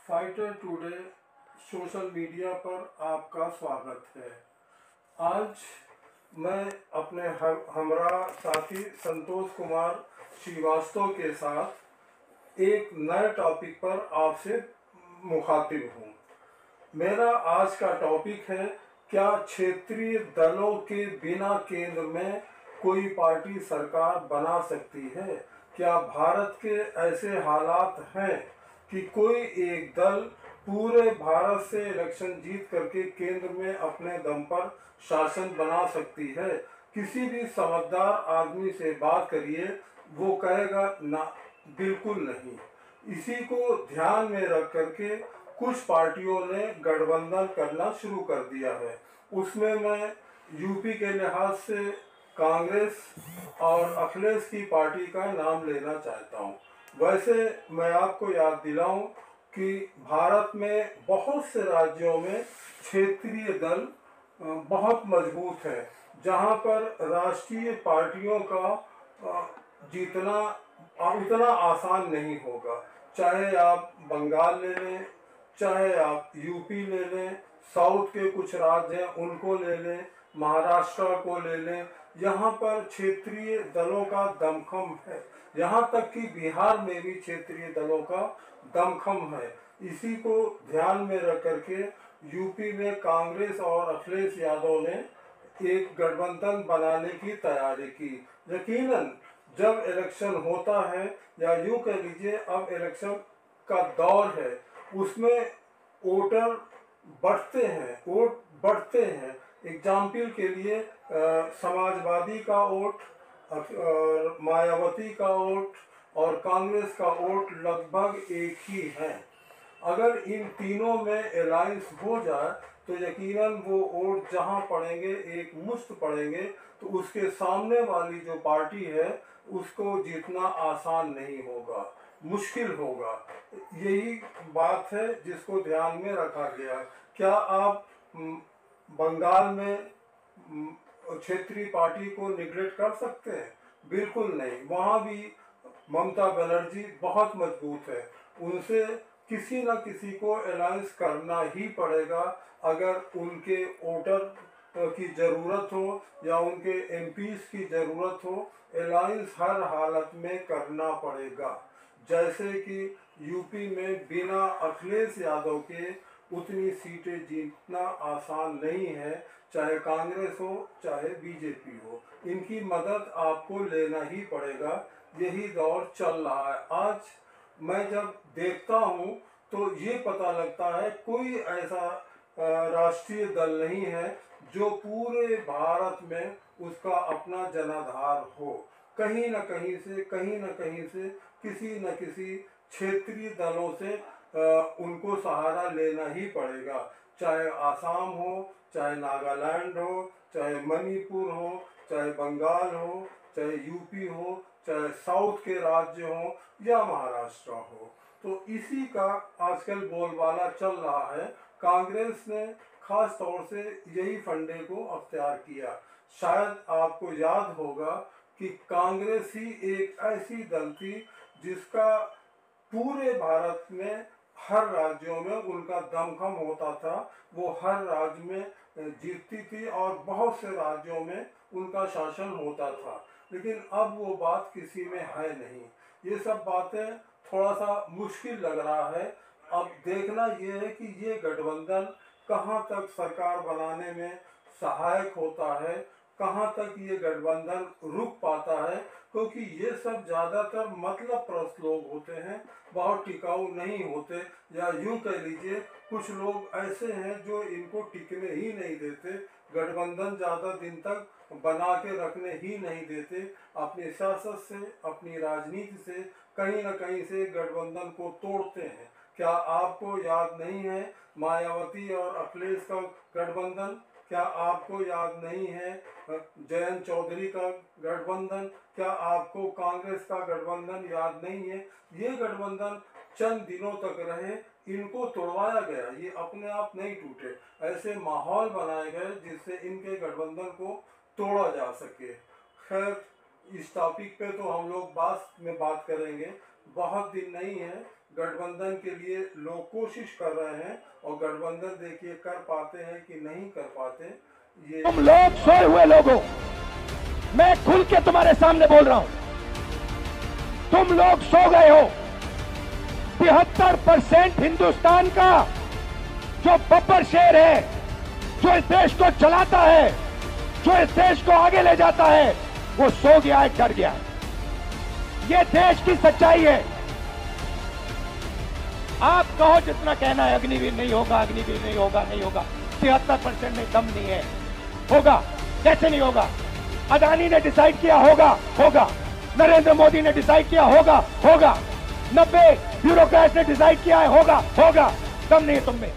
Fighter today social media पर आपका स्वागत है। आज मैं अपने हमरा साथी संतोष कुमार श्रीवास्तव के साथ एक नए टॉपिक पर आपसे मुखातिब हूँ। मेरा आज का टॉपिक है, क्या क्षेत्रीय दलों के बिना केंद्र में कोई पार्टी सरकार बना सकती है? क्या भारत के ऐसे हालात हैं कि कोई एक दल पूरे भारत से इलेक्शन जीत करके केंद्र में अपने दम पर शासन बना सकती है? किसी भी समझदार आदमी से बात करिए, वो कहेगा ना, बिल्कुल नहीं। इसी को ध्यान में रख करके कुछ पार्टियों ने गठबंधन करना शुरू कर दिया है। उसमें मैं यूपी के लिहाज से कांग्रेस और अखिलेश की पार्टी का नाम लेना चाहता हूँ। वैसे मैं आपको याद दिलाऊं कि भारत में बहुत से राज्यों में क्षेत्रीय दल बहुत मजबूत है, जहां पर राष्ट्रीय पार्टियों का जीतना उतना आसान नहीं होगा। चाहे आप बंगाल ले लें, चाहे आप यूपी ले लें, साउथ के कुछ राज्य हैं उनको ले लें, महाराष्ट्र को ले लें, यहाँ पर क्षेत्रीय दलों का दमखम है। यहाँ तक कि बिहार में भी क्षेत्रीय दलों का दमखम है। इसी को ध्यान में रख करके यूपी में कांग्रेस और अखिलेश यादव ने एक गठबंधन बनाने की तैयारी की। यकीनन जब इलेक्शन होता है, या यूँ कह लीजिए अब इलेक्शन का दौर है, उसमें वोटर वोट बढ़ते हैं। एग्जाम्पल के लिए समाजवादी का वोट, मायावती का वोट और कांग्रेस का वोट लगभग एक ही है। अगर इन तीनों में अलायंस हो जाए तो यकीनन वो वोट जहां पड़ेंगे, एक मुश्त पड़ेंगे, तो उसके सामने वाली जो पार्टी है उसको जीतना आसान नहीं होगा, मुश्किल होगा। यही बात है जिसको ध्यान में रखा गया। क्या आप बंगाल में क्षेत्रीय पार्टी को निगलेक्ट कर सकते हैं? बिल्कुल नहीं। वहाँ भी ममता बनर्जी बहुत मजबूत है, उनसे किसी न किसी को अलायंस करना ही पड़ेगा। अगर उनके वोटर की ज़रूरत हो या उनके एमपीज़ की ज़रूरत हो, अलायंस हर हालत में करना पड़ेगा। जैसे कि यूपी में बिना अखिलेश यादव के उतनी सीटें जीतना आसान नहीं है, चाहे कांग्रेस हो चाहे बीजेपी हो, इनकी मदद आपको लेना ही पड़ेगा। यही दौर चल रहा है। आज मैं जब देखता हूँ तो ये पता लगता है कोई ऐसा राष्ट्रीय दल नहीं है जो पूरे भारत में उसका अपना जनाधार हो। कहीं न कहीं से किसी न किसी क्षेत्रीय दलों से उनको सहारा लेना ही पड़ेगा। चाहे आसाम हो, चाहे नागालैंड हो, चाहे मणिपुर हो, चाहे बंगाल हो, चाहे यूपी हो, चाहे साउथ के राज्य हो या महाराष्ट्र हो। तो इसी का आजकल बोलबाला चल रहा है। कांग्रेस ने खास तौर से यही फंडे को अख्तियार किया। शायद आपको याद होगा कि कांग्रेस ही एक ऐसी दल थी जिसका पूरे भारत में हर राज्यों में उनका दमखम होता था। वो हर राज्य में जीतती थी और बहुत से राज्यों में उनका शासन होता था। लेकिन अब वो बात किसी में है नहीं। ये सब बातें थोड़ा सा मुश्किल लग रहा है। अब देखना ये है कि ये गठबंधन कहाँ तक सरकार बनाने में सहायक होता है, कहाँ तक ये गठबंधन रुक पाता है, क्योंकि ये सब ज़्यादातर मतलब प्रस्त लोग होते हैं, बहुत टिकाऊ नहीं होते। या यूँ कह लीजिए कुछ लोग ऐसे हैं जो इनको टिकने ही नहीं देते, गठबंधन ज़्यादा दिन तक बना के रखने ही नहीं देते। अपनी सियासत से, अपनी राजनीति से कहीं न कहीं से गठबंधन को तोड़ते हैं। क्या आपको याद नहीं है मायावती और अखिलेश का गठबंधन? क्या आपको याद नहीं है जयंत चौधरी का गठबंधन? क्या आपको कांग्रेस का गठबंधन याद नहीं है? ये गठबंधन चंद दिनों तक रहे, इनको तोड़वाया गया, ये अपने आप नहीं टूटे। ऐसे माहौल बनाए गए जिससे इनके गठबंधन को तोड़ा जा सके। खैर, इस टॉपिक पे तो हम लोग बाद में बात करेंगे, बहुत दिन नहीं है। गठबंधन के लिए लोग कोशिश कर रहे हैं और गठबंधन देखिए कर पाते हैं कि नहीं कर पाते। ये तुम लोग सोए हुए लोग हो, मैं खुल के तुम्हारे सामने बोल रहा हूं, तुम लोग सो गए हो। 73% हिंदुस्तान का जो बब्बर शेर है, जो इस देश को चलाता है, जो इस देश को आगे ले जाता है, वो सो गया है, डर गया है। ये देश की सच्चाई है। आप कहो जितना कहना है अग्निवीर नहीं होगा, अग्निवीर नहीं होगा, नहीं होगा। 73% में दम नहीं है। होगा, कैसे नहीं होगा? अदानी ने डिसाइड किया होगा, होगा। नरेंद्र मोदी ने डिसाइड किया होगा, होगा। 90 ब्यूरोक्रेट्स ने डिसाइड किया है, होगा, होगा। दम नहीं है तुम में।